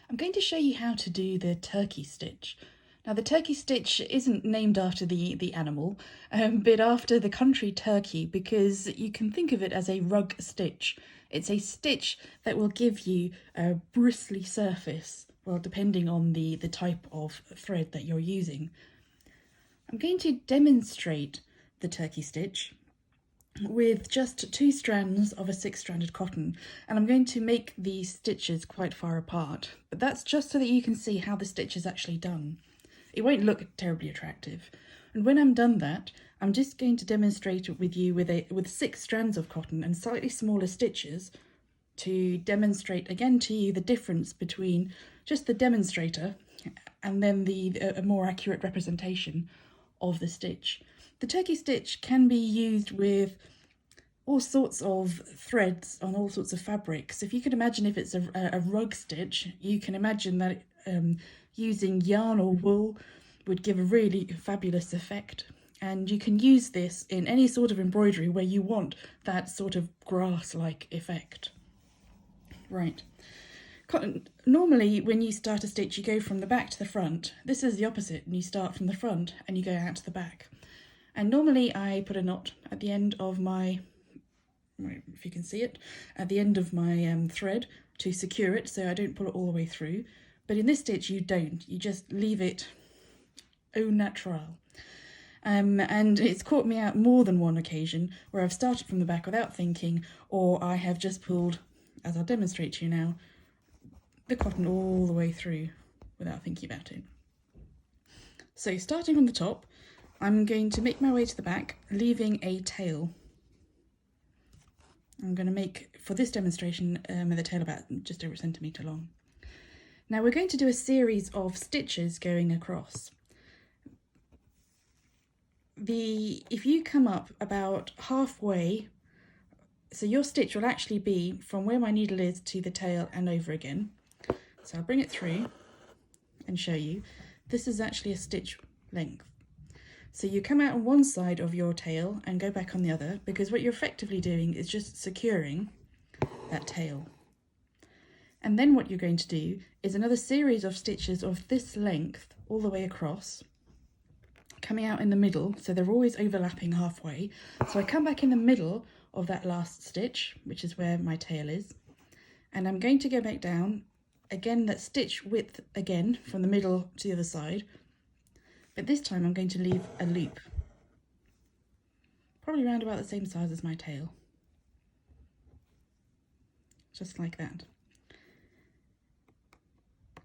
I'm going to show you how to do the turkey stitch. Now the turkey stitch isn't named after the animal, but after the country Turkey, because you can think of it as a rug stitch. It's a stitch that will give you a bristly surface, well, depending on the type of thread that you're using. I'm going to demonstrate the turkey stitch with just 2 strands of a 6-stranded cotton, and I'm going to make these stitches quite far apart, but that's just so that you can see how the stitch is actually done. It won't look terribly attractive, and when I'm done that, I'm just going to demonstrate it with you with 6 strands of cotton and slightly smaller stitches to demonstrate again to you the difference between just the demonstrator and then a more accurate representation of the stitch. The turkey stitch can be used with all sorts of threads on all sorts of fabrics. If you could imagine, if it's a rug stitch, you can imagine that using yarn or wool would give a really fabulous effect. And you can use this in any sort of embroidery where you want that sort of grass-like effect. Right. Normally, when you start a stitch, you go from the back to the front. This is the opposite, and you start from the front and you go out to the back. And normally I put a knot at the end of my, if you can see it, at the end of my thread to secure it so I don't pull it all the way through. But in this stitch you don't, you just leave it au naturel. And it's caught me out more than one occasion where I've started from the back without thinking, or I have just pulled, as I'll demonstrate to you now, the cotton all the way through without thinking about it. So starting from the top, I'm going to make my way to the back, leaving a tail. I'm going to make, for this demonstration, the tail about just over a centimetre long. Now we're going to do a series of stitches going across. If you come up about halfway, so your stitch will actually be from where my needle is to the tail and over again. So I'll bring it through and show you. This is actually a stitch length. So you come out on one side of your tail and go back on the other, because what you're effectively doing is just securing that tail. And then what you're going to do is another series of stitches of this length all the way across, coming out in the middle, so they're always overlapping halfway. So I come back in the middle of that last stitch, which is where my tail is, and I'm going to go back down, again that stitch width again from the middle to the other side, but this time I'm going to leave a loop, probably around about the same size as my tail, just like that.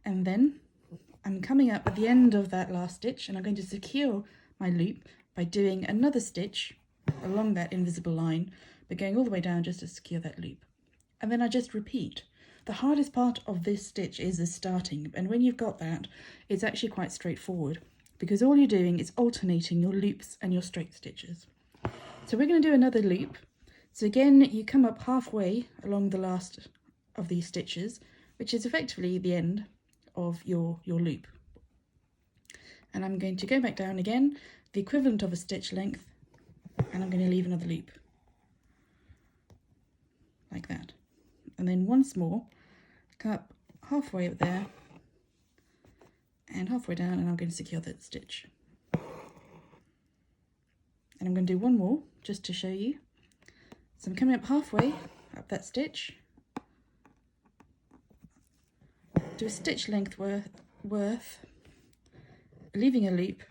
And then I'm coming up at the end of that last stitch, and I'm going to secure my loop by doing another stitch along that invisible line, but going all the way down just to secure that loop. And then I just repeat. The hardest part of this stitch is the starting, and when you've got that, it's actually quite straightforward, because all you're doing is alternating your loops and your straight stitches. So we're going to do another loop. So again, you come up halfway along the last of these stitches, which is effectively the end of your loop. And I'm going to go back down again, the equivalent of a stitch length, and I'm going to leave another loop, like that. And then once more, come up halfway up there, and halfway down, and I'm going to secure that stitch. And I'm going to do one more just to show you. So I'm coming up halfway up that stitch, do a stitch length worth, leaving a loop,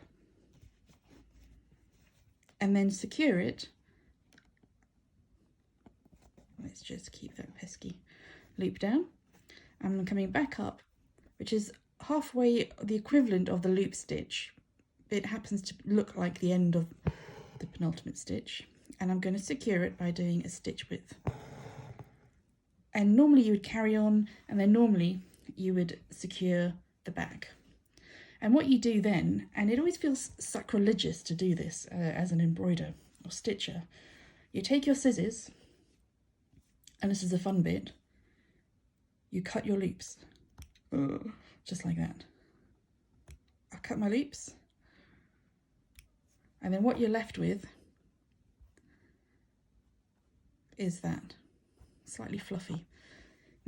and then secure it. Let's just keep that pesky loop down. I'm coming back up, which is halfway the equivalent of the loop stitch. It happens to look like the end of the penultimate stitch, and I'm going to secure it by doing a stitch width. And normally you would carry on, and then normally you would secure the back. And what you do then, and it always feels sacrilegious to do this as an embroider or stitcher, you take your scissors, and this is the fun bit, you cut your loops, just like that. I cut my loops, and then what you're left with is that, slightly fluffy.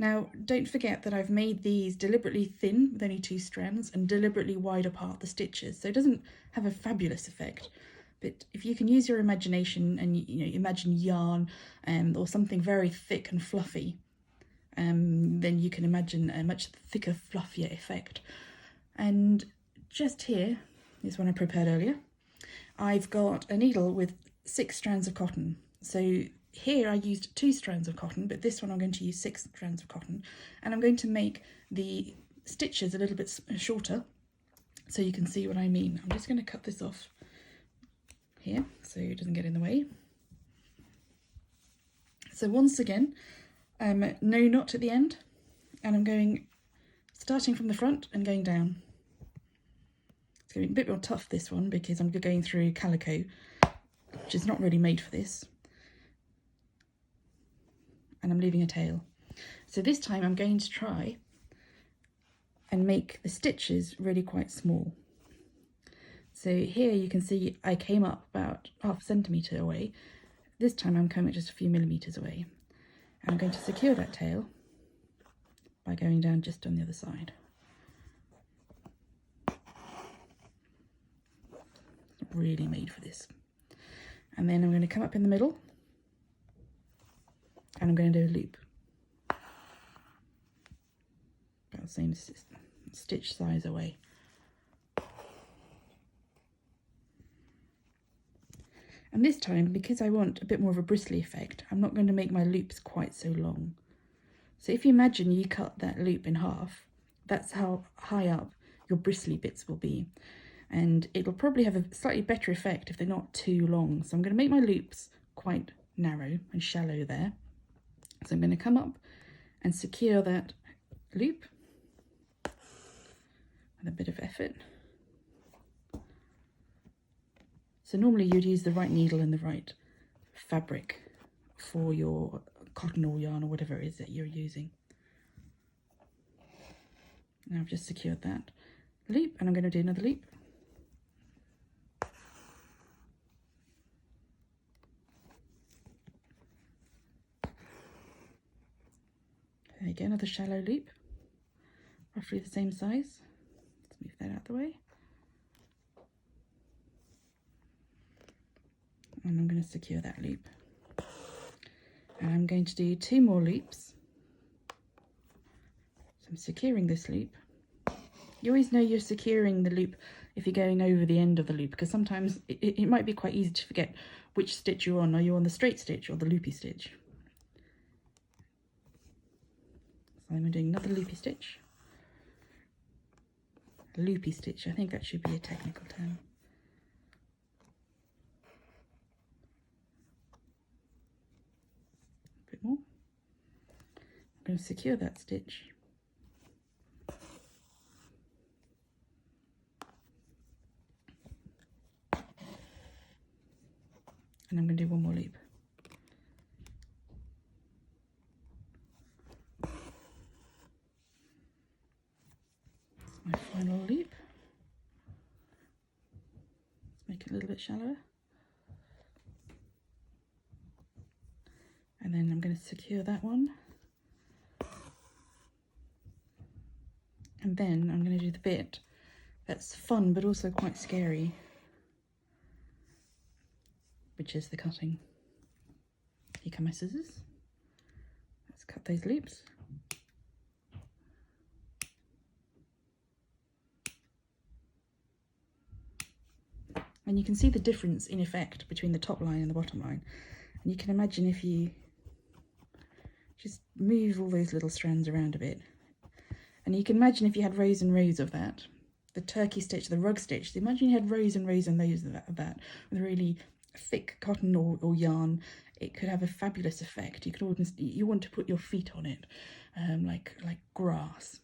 Now, don't forget that I've made these deliberately thin with only 2 strands and deliberately wide apart the stitches, so it doesn't have a fabulous effect. But if you can use your imagination and imagine yarn or something very thick and fluffy, then you can imagine a much thicker, fluffier effect. And just here is one I prepared earlier. I've got a needle with 6 strands of cotton. So here I used 2 strands of cotton, but this one I'm going to use 6 strands of cotton, and I'm going to make the stitches a little bit shorter so you can see what I mean. I'm just going to cut this off here so it doesn't get in the way. So once again, no knot at the end, and I'm going starting from the front and going down. It's going to be a bit more tough, this one, because I'm going through calico, which is not really made for this. And I'm leaving a tail. So this time I'm going to try and make the stitches really quite small. So here you can see I came up about ½ centimetre away. This time I'm coming just a few millimetres away. And I'm going to secure that tail by going down just on the other side. It's really made for this. And then I'm going to come up in the middle and I'm going to do a loop. About the same stitch size away. And this time, because I want a bit more of a bristly effect, I'm not going to make my loops quite so long. So if you imagine you cut that loop in half, that's how high up your bristly bits will be. And it'll probably have a slightly better effect if they're not too long. So I'm going to make my loops quite narrow and shallow there. So I'm going to come up and secure that loop with a bit of effort. So normally you'd use the right needle and the right fabric for your cotton or yarn or whatever it is that you're using. Now I've just secured that loop and I'm going to do another loop. There you go, another shallow loop, roughly the same size. Let's move that out of the way. And I'm going to secure that loop. And I'm going to do 2 more loops. So I'm securing this loop. You always know you're securing the loop if you're going over the end of the loop, because sometimes it might be quite easy to forget which stitch you're on. Are you on the straight stitch or the loopy stitch? So I'm doing another loopy stitch. Loopy stitch, I think that should be a technical term. A bit more. I'm going to secure that stitch. And I'm going to do 1 more loop. That's my final loop. Let's make it a little bit shallower. And then I'm going to secure that one. And then I'm going to do the bit that's fun but also quite scary, which is the cutting. Here come my scissors. Let's cut those loops. And you can see the difference in effect between the top line and the bottom line. And you can imagine if you just move all those little strands around a bit. And you can imagine if you had rows and rows of that, the turkey stitch, the rug stitch, imagine you had rows and rows and rows of that with really thick cotton or yarn. It could have a fabulous effect. You could almost, you want to put your feet on it, like grass.